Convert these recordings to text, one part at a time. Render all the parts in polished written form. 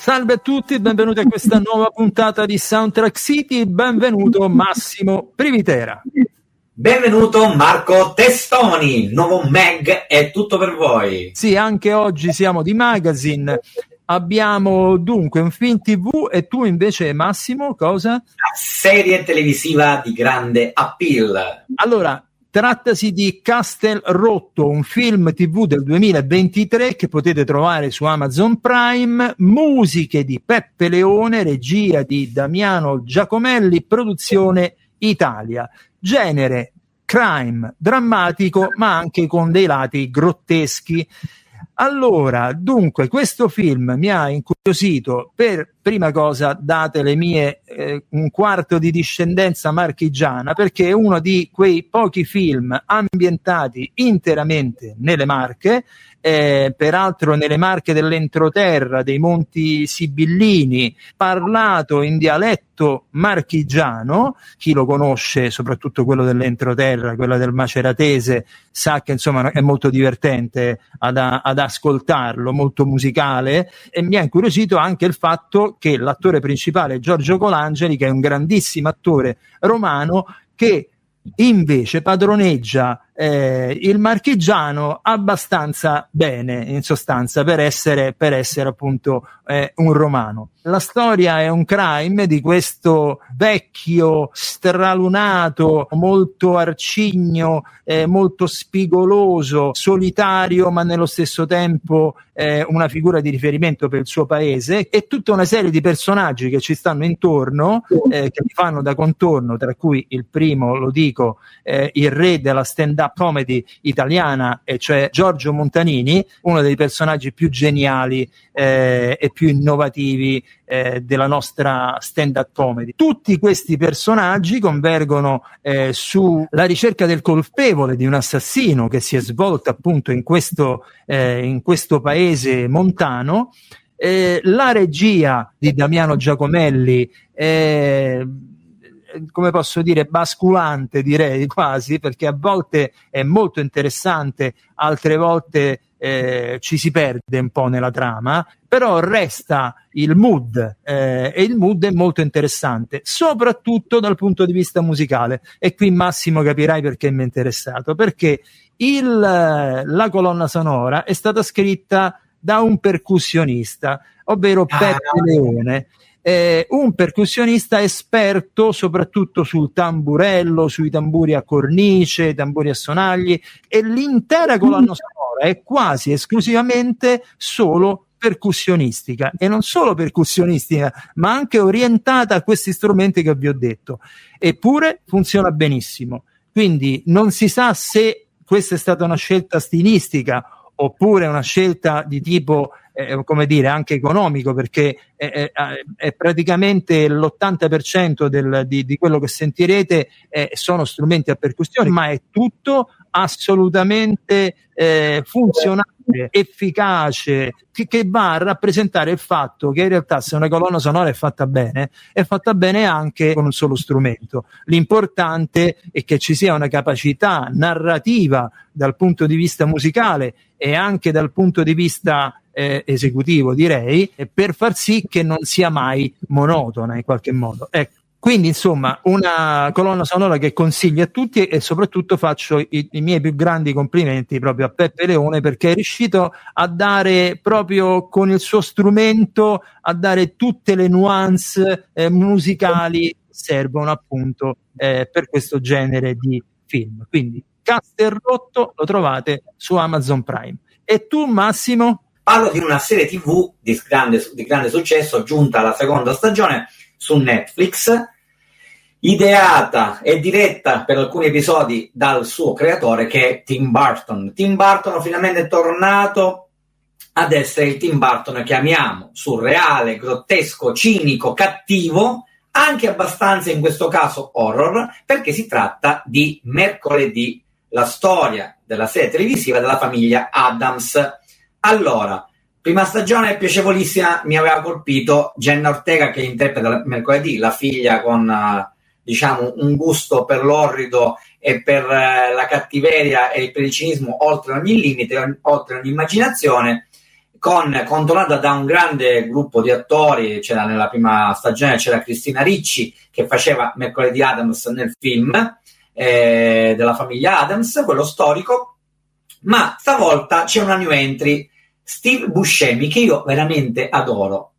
Salve a tutti, benvenuti a questa nuova puntata di Soundtrack City, benvenuto Massimo Privitera. Benvenuto Marco Testoni, nuovo Mag è tutto per voi. Sì, anche oggi siamo di Magazine, abbiamo dunque un film TV e tu invece Massimo cosa? Una serie televisiva di grande appeal. Allora, trattasi di Castel Rotto, un film TV del 2023 che potete trovare su Amazon Prime, musiche di Peppe Leone, regia di Damiano Giacomelli, produzione Italia. Genere crime, drammatico, ma anche con dei lati grotteschi. Allora, dunque, questo film mi ha incuriosito per prima cosa, date le mie un quarto di discendenza marchigiana, perché è uno di quei pochi film ambientati interamente nelle Marche, peraltro nelle Marche dell'entroterra, dei Monti Sibillini, parlato in dialetto marchigiano. Chi lo conosce, soprattutto quello dell'entroterra, quello del maceratese, sa che insomma è molto divertente ad ascoltarlo, molto musicale, e mi ha incuriosito anche il fatto che l'attore principale è Giorgio Colangeli, che è un grandissimo attore romano che invece padroneggia il marchigiano abbastanza bene, in sostanza, per essere appunto un romano. La storia è un crime di questo vecchio stralunato, molto arcigno, molto spigoloso, solitario, ma nello stesso tempo una figura di riferimento per il suo paese, e tutta una serie di personaggi che ci stanno intorno, che li fanno da contorno, tra cui il primo, lo dico, il re della stand-up comedy italiana, e cioè Giorgio Montanini, uno dei personaggi più geniali e più innovativi della nostra stand-up comedy. Tutti questi personaggi convergono sulla ricerca del colpevole di un assassino che si è svolto appunto in questo paese montano. La regia di Damiano Giacomelli come posso dire, basculante, direi quasi, perché a volte è molto interessante, altre volte ci si perde un po' nella trama, però resta il mood, e il mood è molto interessante, soprattutto dal punto di vista musicale. E qui Massimo capirai perché mi è interessato, perché la colonna sonora è stata scritta da un percussionista, ovvero Peppe Leone. Un percussionista esperto soprattutto sul tamburello, sui tamburi a cornice, tamburi a sonagli, e l'intera colonna sonora è quasi esclusivamente solo percussionistica, e non solo percussionistica, ma anche orientata a questi strumenti che vi ho detto, eppure funziona benissimo. Quindi non si sa se questa è stata una scelta stilistica oppure una scelta di tipo come dire anche economico, perché è praticamente l'80% di quello che sentirete sono strumenti a percussione, ma è tutto assolutamente funzionale, efficace, che va a rappresentare il fatto che in realtà se una colonna sonora è fatta bene anche con un solo strumento. L'importante è che ci sia una capacità narrativa dal punto di vista musicale e anche dal punto di vista esecutivo, direi, per far sì che non sia mai monotona in qualche modo. Ecco. Quindi insomma una colonna sonora che consiglio a tutti, e soprattutto faccio i miei più grandi complimenti proprio a Peppe Leone, perché è riuscito a dare proprio con il suo strumento, a dare tutte le nuance musicali che servono appunto per questo genere di film. Quindi Castel Rotto lo trovate su Amazon Prime. E tu Massimo? Parlo di una serie TV di grande successo, giunta alla seconda stagione su Netflix, ideata e diretta per alcuni episodi dal suo creatore, che è Tim Burton. Tim Burton finalmente è tornato ad essere il Tim Burton che amiamo, surreale, grottesco, cinico, cattivo, anche abbastanza in questo caso horror, perché si tratta di Mercoledì, la storia della serie televisiva della famiglia Addams. Allora, prima stagione piacevolissima, mi aveva colpito Jenna Ortega che interpreta Mercoledì, la figlia con diciamo un gusto per l'orrido e per la cattiveria e per il cinismo oltre ogni limite, oltre ogni immaginazione, controllata da un grande gruppo di attori. C'era nella prima stagione c'era Cristina Ricci che faceva Mercoledì Addams nel film della famiglia Addams, quello storico, ma stavolta c'è una new entry, Steve Buscemi, che io veramente adoro.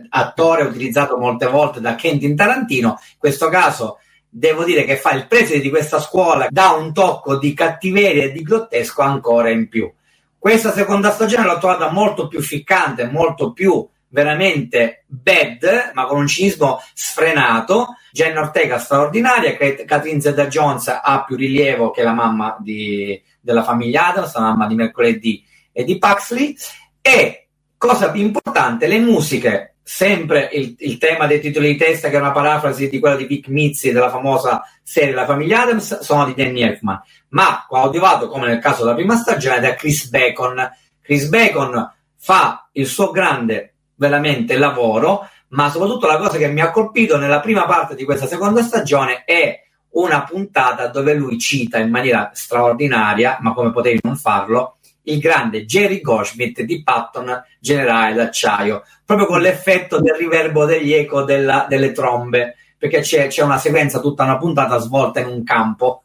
Attore utilizzato molte volte da Quentin Tarantino, in questo caso devo dire che fa il preside di questa scuola, dà un tocco di cattiveria e di grottesco ancora in più. Questa seconda stagione l'ho trovata molto più ficcante, molto più veramente bad, ma con un cinismo sfrenato. Jenna Ortega straordinaria, Catherine Zeta-Jones ha più rilievo che la mamma della famiglia Addams, la mamma di Mercoledì e di Paxley. E cosa più importante, le musiche, sempre il tema dei titoli di testa, che è una parafrasi di quella di Vic Mizzi della famosa serie La famiglia Addams, sono di Danny Elfman, ma coadiuvato, come nel caso della prima stagione, da Chris Bacon. Chris Bacon fa il suo grande veramente lavoro, ma soprattutto la cosa che mi ha colpito nella prima parte di questa seconda stagione è una puntata dove lui cita in maniera straordinaria, ma come potevi non farlo, il grande Jerry Goldsmith di Patton, generale d'acciaio, proprio con l'effetto del riverbo degli eco delle trombe, perché c'è una sequenza, tutta una puntata svolta in un campo,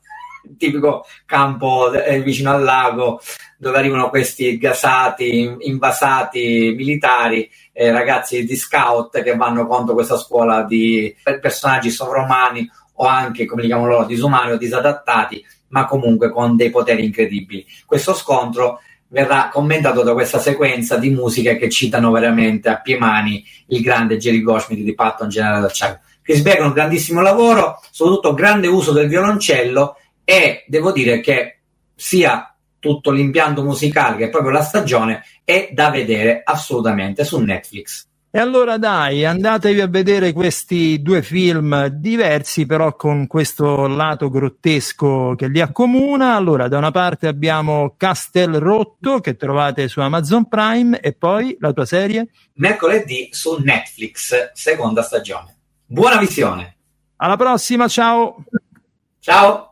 tipico campo vicino al lago, dove arrivano questi gasati, invasati militari, ragazzi di scout che vanno contro questa scuola di personaggi sovrumani o anche, come li chiamano loro, disumani o disadattati, ma comunque con dei poteri incredibili. Questo scontro verrà commentato da questa sequenza di musiche che citano veramente a piemani il grande Jerry Goldsmith di Patton, generale d'acciaio. Chris Bacon, un grandissimo lavoro, soprattutto grande uso del violoncello, e devo dire che sia tutto l'impianto musicale che proprio la stagione è da vedere assolutamente su Netflix. E allora dai, andatevi a vedere questi due film diversi, però con questo lato grottesco che li accomuna. Allora, da una parte abbiamo Castel Rotto, che trovate su Amazon Prime, e poi la tua serie? Mercoledì su Netflix, seconda stagione. Buona visione! Alla prossima, ciao! Ciao!